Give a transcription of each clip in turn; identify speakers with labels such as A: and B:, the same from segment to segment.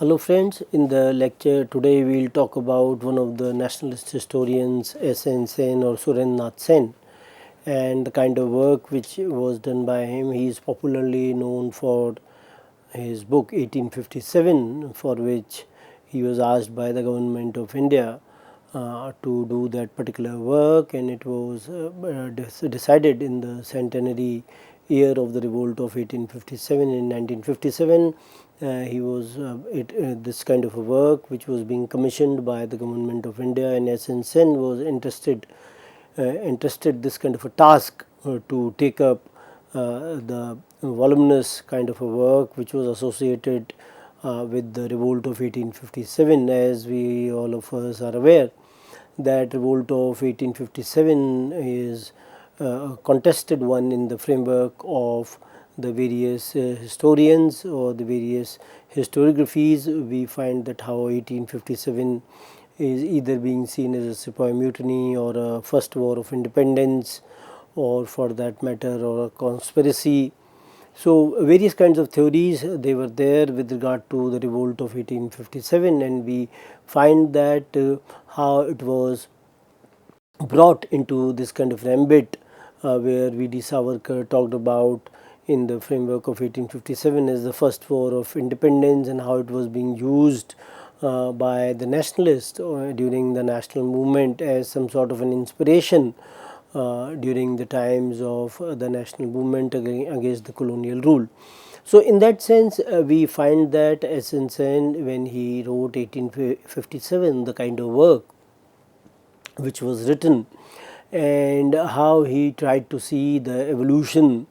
A: Hello friends, in the lecture today we will talk about one of the nationalist historians, S.N. Sen or Surendranath Sen, and the kind of work which was done by him. He is popularly known for his book 1857, for which he was asked by the government of India to do that particular work, and it was decided in the centenary year of the revolt of 1857. In 1957 he was this kind of a work which was being commissioned by the government of India, and S.N. Sen was interested this kind of a task to take up the voluminous kind of a work which was associated with the revolt of 1857. As we all of us are aware, that revolt of 1857 is a contested one in the framework of the various historians or the various historiographies. We find that how 1857 is either being seen as a Sepoy mutiny or a first war of independence, or for that matter, or a conspiracy. So various kinds of theories they were there with regard to the revolt of 1857, and we find that how it was brought into this kind of ambit where V.D. Savarkar talked about in the framework of 1857 as the first war of independence, and how it was being used by the nationalists during the national movement as some sort of an inspiration during the times of the national movement against the colonial rule. So in that sense we find that S.N. Sen, when he wrote 1857, the kind of work which was written, and how he tried to see the evolution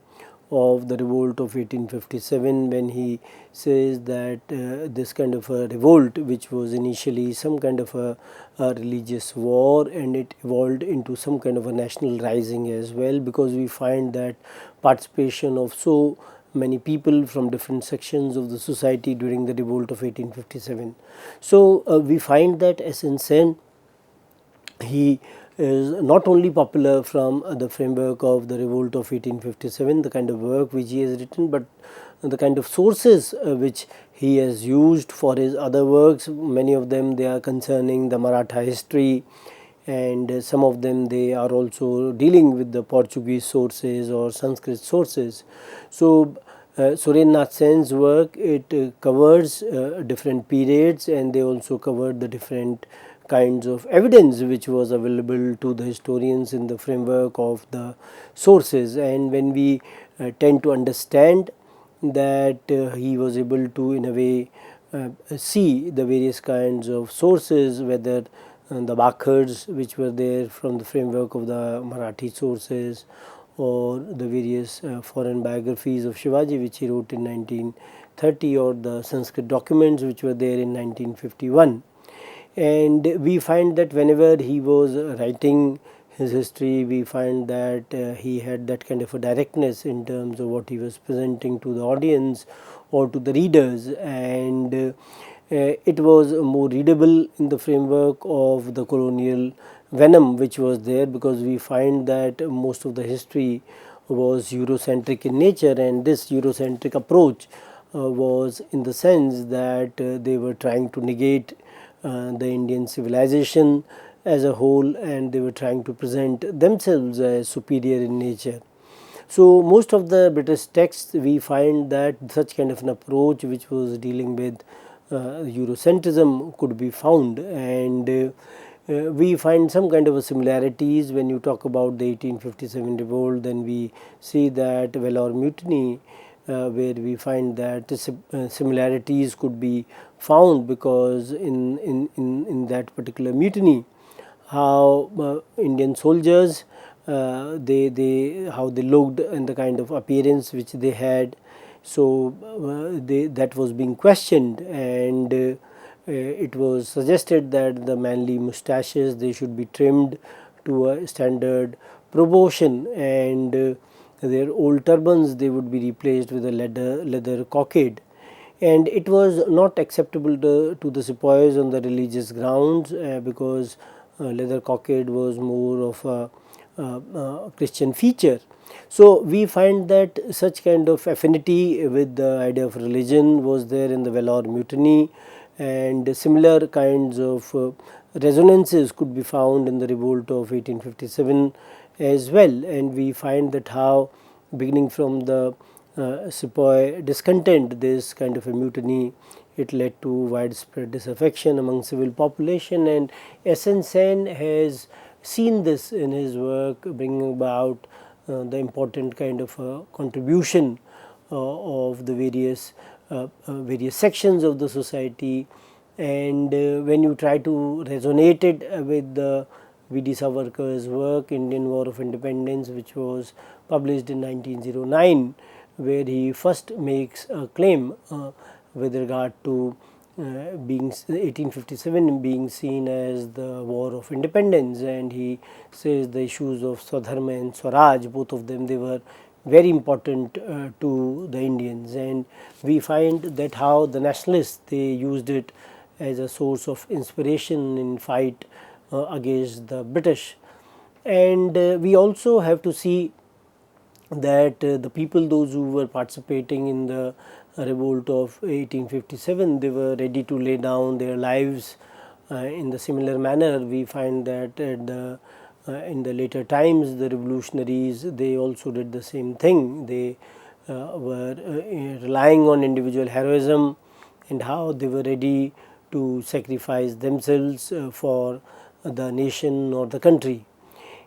A: of the revolt of 1857, when he says that this kind of a revolt, which was initially some kind of a religious war, and it evolved into some kind of a national rising as well, because we find that participation of so many people from different sections of the society during the revolt of 1857. So we find that S.N. Sen, he is not only popular from the framework of the revolt of 1857, the kind of work which he has written, but the kind of sources which he has used for his other works. Many of them they are concerning the Maratha history, and some of them they are also dealing with the Portuguese sources or Sanskrit sources. So Surendranath Sen's work, it covers different periods, and they also covered the different kinds of evidence which was available to the historians in the framework of the sources. And when we tend to understand that he was able to in a way see the various kinds of sources, whether the Bakhars which were there from the framework of the Marathi sources, or the various foreign biographies of Shivaji which he wrote in 1930, or the Sanskrit documents which were there in 1951. And we find that whenever he was writing his history, we find that he had that kind of a directness in terms of what he was presenting to the audience or to the readers, and it was more readable in the framework of the colonial venom which was there, because we find that most of the history was Eurocentric in nature, and this Eurocentric approach was in the sense that they were trying to negate the Indian civilization as a whole, and they were trying to present themselves as superior in nature. So most of the British texts, we find that such kind of an approach which was dealing with Eurocentrism could be found, and we find some kind of a similarities when you talk about the 1857 revolt. Then we see that Vellore mutiny, where we find that similarities could be found, because in that particular mutiny, how Indian soldiers how they looked and the kind of appearance which they had. So that was being questioned, and it was suggested that the manly moustaches, they should be trimmed to a standard proportion, and their old turbans, they would be replaced with a leather cockade. And it was not acceptable to the sepoys on the religious grounds, because leather cockade was more of a Christian feature. So we find that such kind of affinity with the idea of religion was there in the Vellore mutiny, and similar kinds of resonances could be found in the revolt of 1857 as well. And we find that how, beginning from the sepoy discontent, this kind of a mutiny, it led to widespread disaffection among civil population, and SN Sen has seen this in his work, bringing about the important kind of contribution of the various sections of the society. And when you try to resonate it with the V.D. Savarkar's work, Indian War of Independence, which was published in 1909, where he first makes a claim with regard to being 1857 being seen as the war of independence, and he says the issues of Swadharma and Swaraj, both of them, they were very important to the Indians. And we find that how the nationalists, they used it as a source of inspiration in fight against the British. And we also have to see that the people, those who were participating in the revolt of 1857, they were ready to lay down their lives in the similar manner. We find that at the in the later times, the revolutionaries, they also did the same thing. They were relying on individual heroism, and how they were ready to sacrifice themselves for the nation or the country.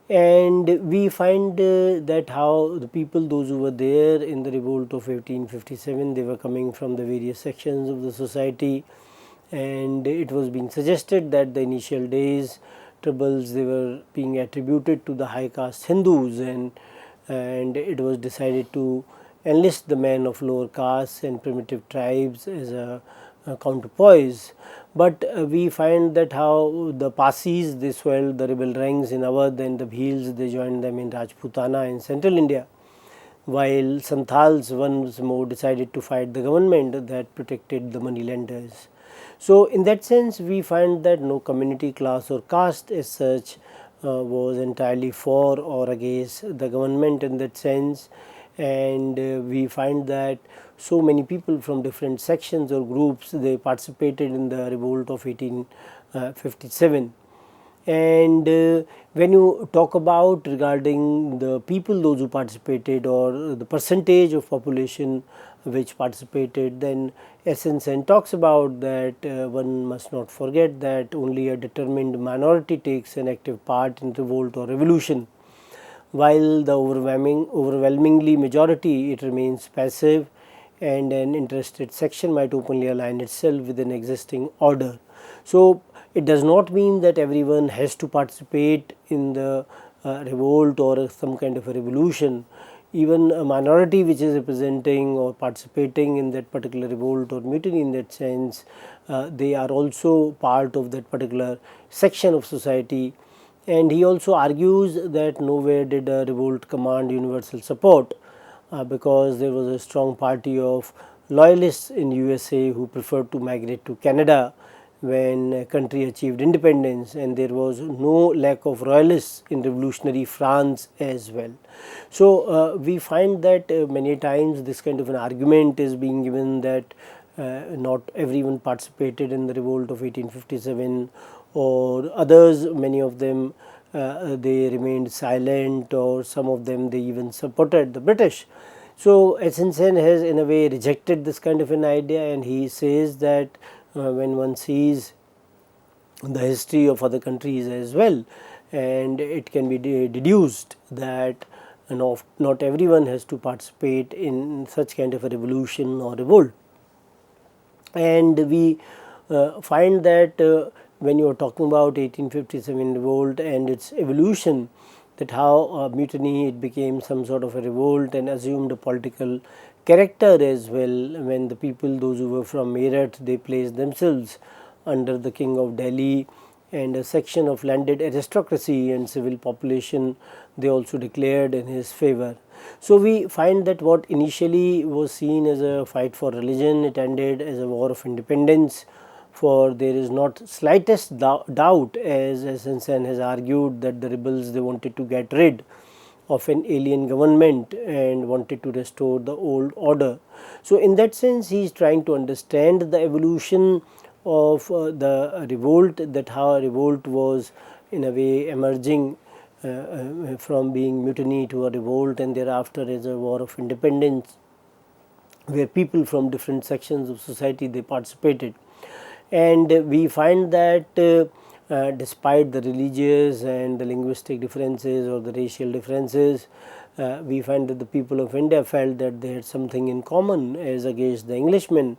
A: And we find that how the people, those who were there in the revolt of 1857, they were coming from the various sections of the society, and it was being suggested that the initial days troubles, they were being attributed to the high caste Hindus, and it was decided to enlist the men of lower castes and primitive tribes as a counterpoise. But we find that how the Parsis, they swelled the rebel ranks in Awadh, and the Bhils, they joined them in Rajputana in central India, while Santhals once more decided to fight the government that protected the moneylenders. So in that sense, we find that no community, class or caste as such was entirely for or against the government in that sense. And we find that so many people from different sections or groups, they participated in the revolt of 1857. And when you talk about regarding the people, those who participated, or the percentage of population which participated, then SN Sen talks about that one must not forget that only a determined minority takes an active part in revolt or revolution, while the overwhelmingly majority, it remains passive, and an interested section might openly align itself with an existing order. So it does not mean that everyone has to participate in the revolt or some kind of a revolution. Even a minority which is representing or participating in that particular revolt or mutiny, in that sense, they are also part of that particular section of society. And he also argues that nowhere did a revolt command universal support, because there was a strong party of loyalists in USA who preferred to migrate to Canada when a country achieved independence, and there was no lack of royalists in revolutionary France as well. So we find that many times this kind of an argument is being given that not everyone participated in the revolt of 1857, or others, many of them, they remained silent, or some of them, they even supported the British. So SN Sen has in a way rejected this kind of an idea, and he says that when one sees the history of other countries as well, and it can be deduced that not everyone has to participate in such kind of a revolution or revolt. And we find that when you are talking about 1857 revolt and its evolution, that how mutiny, it became some sort of a revolt and assumed a political character as well, when the people, those who were from Meerut, they placed themselves under the king of Delhi, and a section of landed aristocracy and civil population, they also declared in his favor. So we find that what initially was seen as a fight for religion, it ended as a war of independence, for there is not slightest doubt, as SN Sen has argued, that the rebels, they wanted to get rid of an alien government and wanted to restore the old order. So in that sense, he is trying to understand the evolution of the revolt, that how a revolt was in a way emerging from being mutiny to a revolt, and thereafter as a war of independence, where people from different sections of society they participated. And we find that despite the religious and the linguistic differences or the racial differences, we find that the people of India felt that they had something in common as against the Englishmen,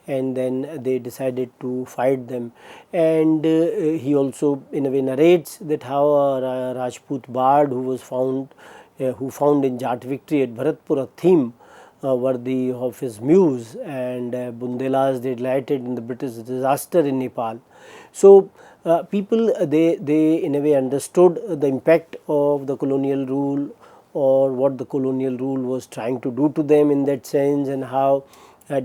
A: and then they decided to fight them. And he also in a way narrates that how a Rajput bard who found in Jat victory at Bharatpur a theme worthy of his muse, and Bundelas they delighted in the British disaster in Nepal. So people they in a way understood the impact of the colonial rule, or what the colonial rule was trying to do to them in that sense, and how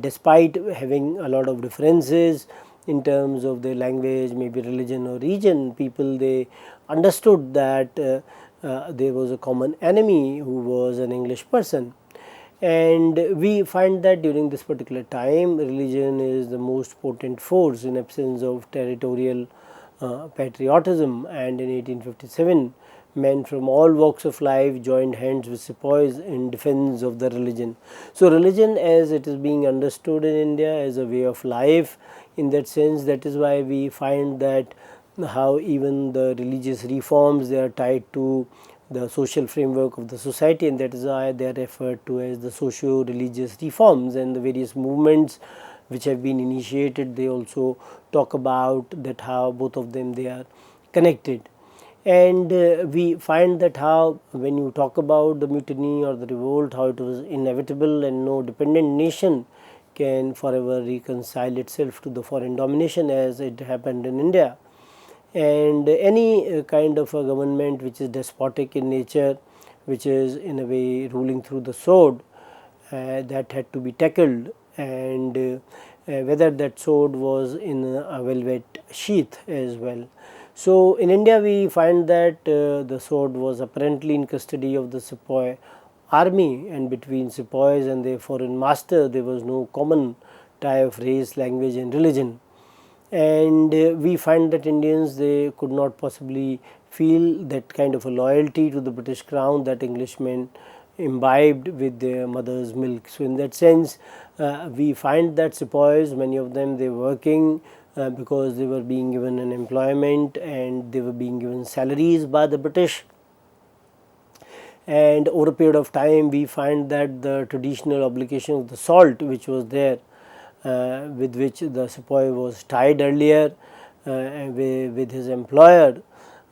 A: despite having a lot of differences in terms of their language, maybe religion or region, people they understood that there was a common enemy who was an English person. And we find that during this particular time, religion is the most potent force in absence of territorial patriotism. And in 1857, men from all walks of life joined hands with sepoys in defense of the religion. So religion as it is being understood in India as a way of life, in that sense, that is why we find that how even the religious reforms they are tied to the social framework of the society, and that is why they are referred to as the socio-religious reforms. And the various movements which have been initiated, they also talk about that how both of them they are connected. And we find that how when you talk about the mutiny or the revolt, how it was inevitable and no dependent nation can forever reconcile itself to the foreign domination as it happened in India. And any kind of a government which is despotic in nature, which is in a way ruling through the sword, that had to be tackled, and whether that sword was in a velvet sheath as well. So in India we find that the sword was apparently in custody of the sepoy army, and between sepoys and their foreign master there was no common tie of race, language and religion. And we find that Indians they could not possibly feel that kind of a loyalty to the British crown that Englishmen imbibed with their mother's milk. So in that sense we find that sepoys, many of them they were working because they were being given an employment and they were being given salaries by the British. And over a period of time we find that the traditional obligation of the salt which was there, with which the sepoy was tied earlier with his employer,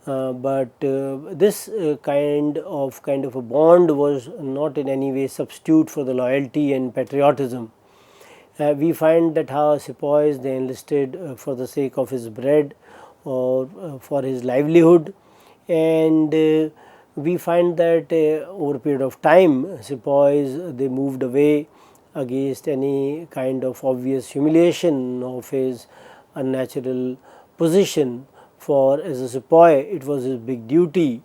A: but this kind of a bond was not in any way substitute for the loyalty and patriotism. We find that how sepoys they enlisted for the sake of his bread or for his livelihood, and we find that over a period of time sepoys they moved away against any kind of obvious humiliation of his unnatural position, for as a sepoy it was his big duty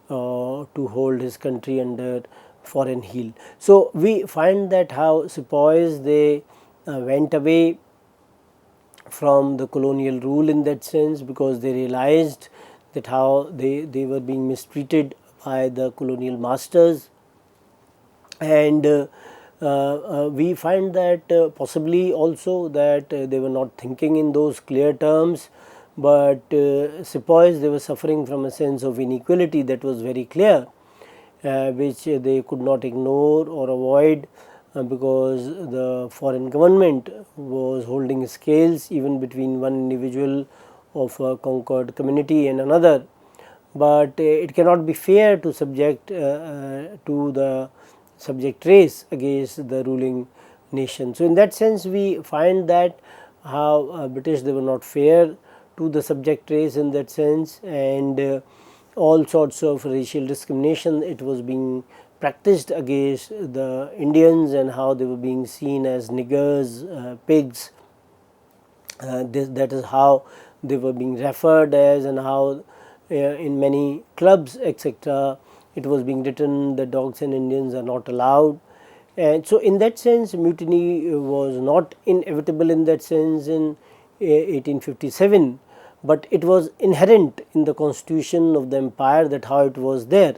A: to hold his country under foreign heel. So we find that how sepoys they went away from the colonial rule in that sense, because they realized that how they were being mistreated by the colonial masters. And we find that possibly also that they were not thinking in those clear terms, but sepoys they were suffering from a sense of inequality that was very clear, which they could not ignore or avoid, because the foreign government was holding scales even between one individual of a conquered community and another. But it cannot be fair to subject to the subject race against the ruling nation. So in that sense we find that how British they were not fair to the subject race in that sense, and all sorts of racial discrimination it was being practiced against the Indians, and how they were being seen as niggers, pigs. That is how they were being referred as, and how in many clubs etc. it was being written that dogs and Indians are not allowed. And so in that sense mutiny was not inevitable in that sense in 1857, but it was inherent in the constitution of the empire that how it was there.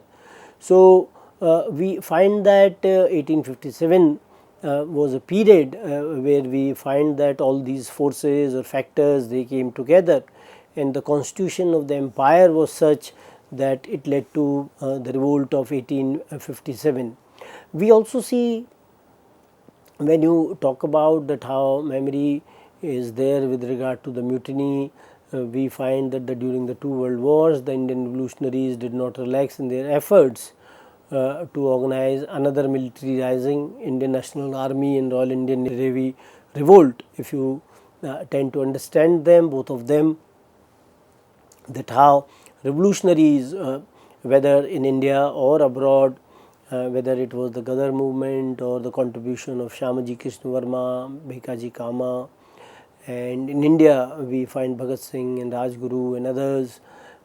A: So, we find that 1857 was a period where we find that all these forces or factors, they came together, and the constitution of the empire was such that it led to the revolt of 1857. We also see, when you talk about that how memory is there with regard to the mutiny, we find that during the two world wars the Indian revolutionaries did not relax in their efforts to organize another military rising, Indian National Army and Royal Indian Navy revolt. If you tend to understand them, both of them, that how revolutionaries, whether in India or abroad, whether it was the Gadar movement or the contribution of Shamaji Krishna Varma, Bhikaji Kama, and in India we find Bhagat Singh and Rajguru and others,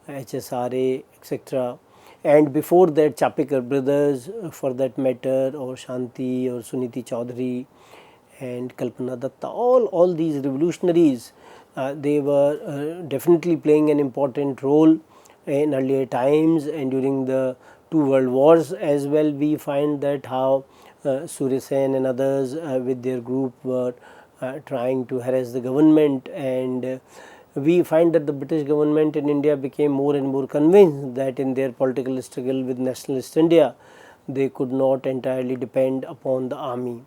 A: HSRA, etc. And before that Chapekar brothers, for that matter, or Shanti or Suniti Chaudhary and Kalpana Datta, all these revolutionaries, they were definitely playing an important role in earlier times, and during the two world wars as well. We find that how Surya Sen and others with their group were trying to harass the government, and we find that the British government in India became more and more convinced that in their political struggle with nationalist India, they could not entirely depend upon the army.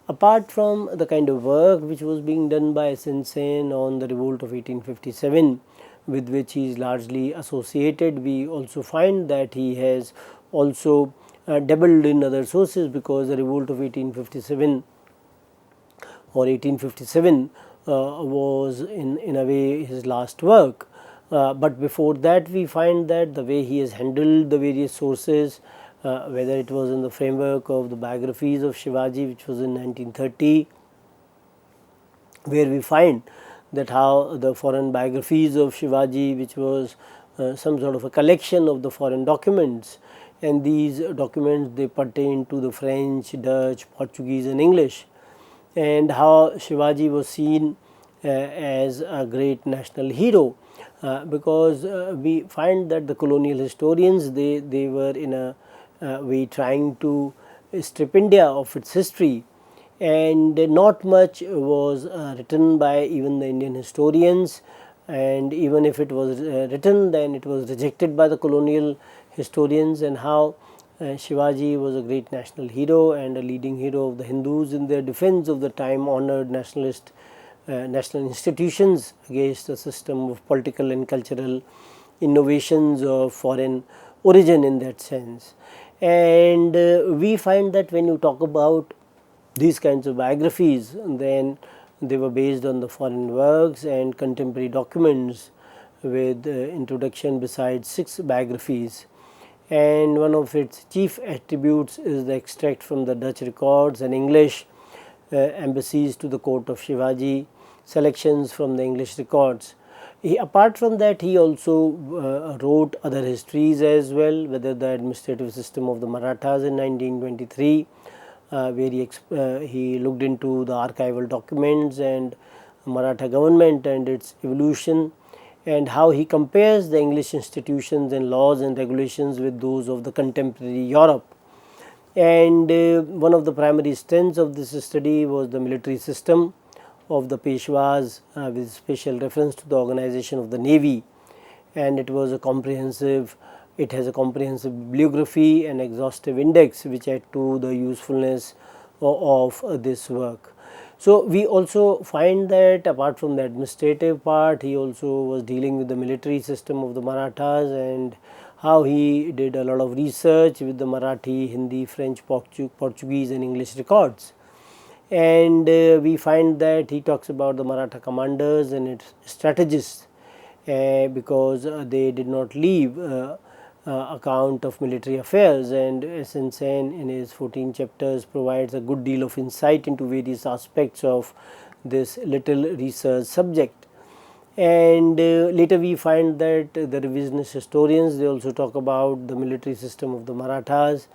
A: Apart from the kind of work which was being done by S.N. Sen on the revolt of 1857, with which he is largely associated, we also find that he has also dabbled in other sources, because the revolt of 1857 or 1857 was in a way his last work. But before that we find that the way he has handled the various sources, whether it was in the framework of the biographies of Shivaji, which was in 1930, where we find that how the foreign biographies of Shivaji, which was some sort of a collection of the foreign documents, and these documents, they pertain to the French, Dutch, Portuguese and English, and how Shivaji was seen as a great national hero, because we find that the colonial historians, they were in a way trying to strip India of its history, and not much was written by even the Indian historians, and even if it was written, then it was rejected by the colonial historians, and how Shivaji was a great national hero and a leading hero of the Hindus in their defense of the time honored nationalist national institutions against a system of political and cultural innovations of foreign origin in that sense. And we find that when you talk about these kinds of biographies, then they were based on the foreign works and contemporary documents, with introduction besides 6 biographies, and one of its chief attributes is the extract from the Dutch records and English embassies to the court of Shivaji, selections from the English records. Apart from that, he also wrote other histories as well, whether the administrative system of the Marathas in 1923, where he looked into the archival documents and Maratha government and its evolution, and how he compares the English institutions and laws and regulations with those of the contemporary Europe. And one of the primary strengths of this study was the military system of the Peshwas, with special reference to the organization of the Navy, and it has a comprehensive bibliography and exhaustive index, which add to the usefulness of this work. So, we also find that apart from the administrative part, he also was dealing with the military system of the Marathas, and how he did a lot of research with the Marathi, Hindi, French, Portuguese and English records. And we find that he talks about the Maratha commanders and its strategists, because they did not leave account of military affairs, and S.N. Sen in his 14 chapters provides a good deal of insight into various aspects of this little research subject. And later we find that the revisionist historians, they also talk about the military system of the Marathas,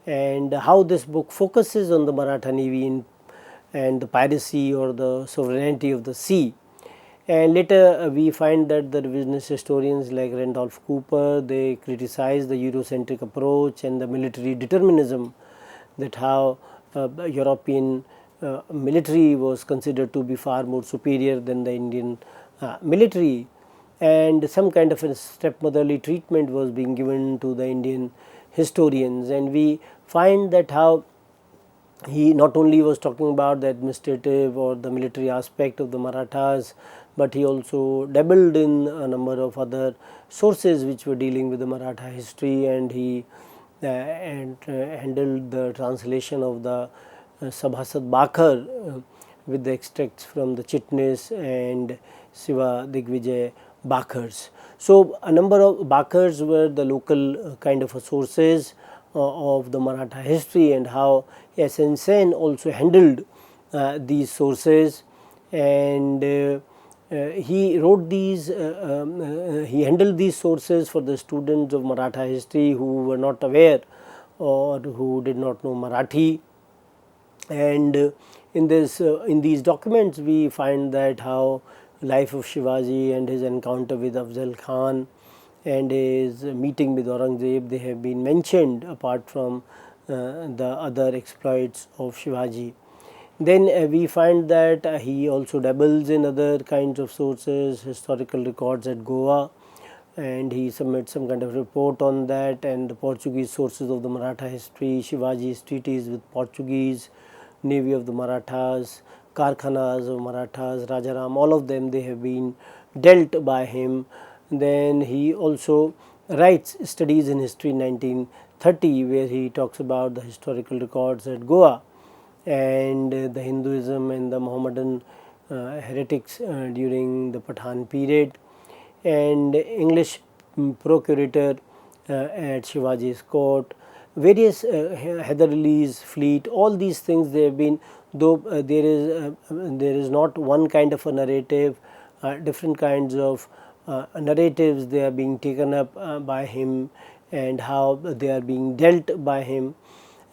A: and how this book focuses on the Maratha Navy and the piracy or the sovereignty of the sea. And later we find that the revisionist historians like Randolph Cooper, they criticize the Eurocentric approach and the military determinism, that how European military was considered to be far more superior than the Indian military, and some kind of a stepmotherly treatment was being given to the Indian historians. And we find that how he not only was talking about the administrative or the military aspect of the Marathas, but he also dabbled in a number of other sources which were dealing with the Maratha history, and he handled the translation of the Sabhasad Bakhar with the extracts from the Chitnis and Shiva Digvijay Bakhars. So, a number of Bakhars were the local kind of sources of the Maratha history, and how S.N. Sen also handled these sources, and he wrote these, he handled these sources for the students of Maratha history who were not aware or who did not know Marathi. And in these documents we find that how life of Shivaji and his encounter with Afzal Khan and his meeting with Aurangzeb, they have been mentioned apart from the other exploits of Shivaji. Then we find that he also dabbles in other kinds of sources, historical records at Goa, and he submits some kind of report on that, and the Portuguese sources of the Maratha history, Shivaji's treaties with Portuguese, navy of the Marathas, Karkhanas of Marathas, Rajaram, all of them, they have been dealt by him. Then he also writes studies in history in 1930, where he talks about the historical records at Goa and the Hinduism and the Mohammedan heretics during the Pathan period, and English procurator at Shivaji's court, various Hyder Ali's fleet, all these things they have been, though there is not one kind of a narrative, different kinds of narratives, they are being taken up by him and how they are being dealt by him.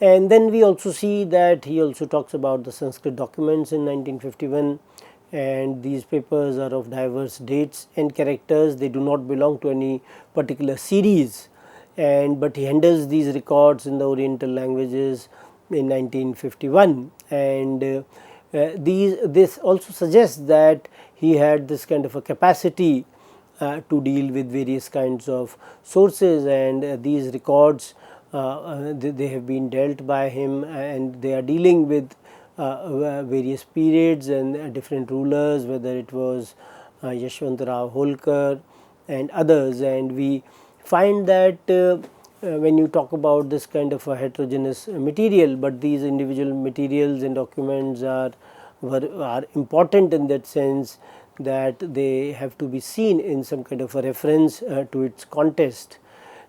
A: And then we also see that he also talks about the Sanskrit documents in 1951, and these papers are of diverse dates and characters, they do not belong to any particular series, and but he handles these records in the Oriental languages in 1951, and this also suggests that he had this kind of a capacity to deal with various kinds of sources, and these records they have been dealt by him, and they are dealing with various periods and different rulers, whether it was Yashwantrao Holkar and others. And we find that when you talk about this kind of a heterogeneous material, but these individual materials and documents are important in that sense that they have to be seen in some kind of a reference to its context.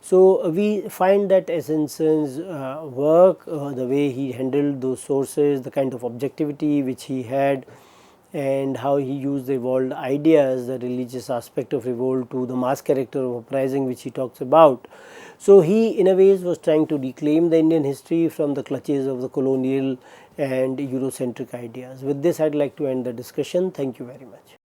A: So, we find that S.N. Sen's work, the way he handled those sources, the kind of objectivity which he had, and how he used the evolved ideas, the religious aspect of revolt to the mass character of uprising which he talks about. So, he in a ways was trying to reclaim the Indian history from the clutches of the colonial and Eurocentric ideas. With this, I would like to end the discussion. Thank you very much.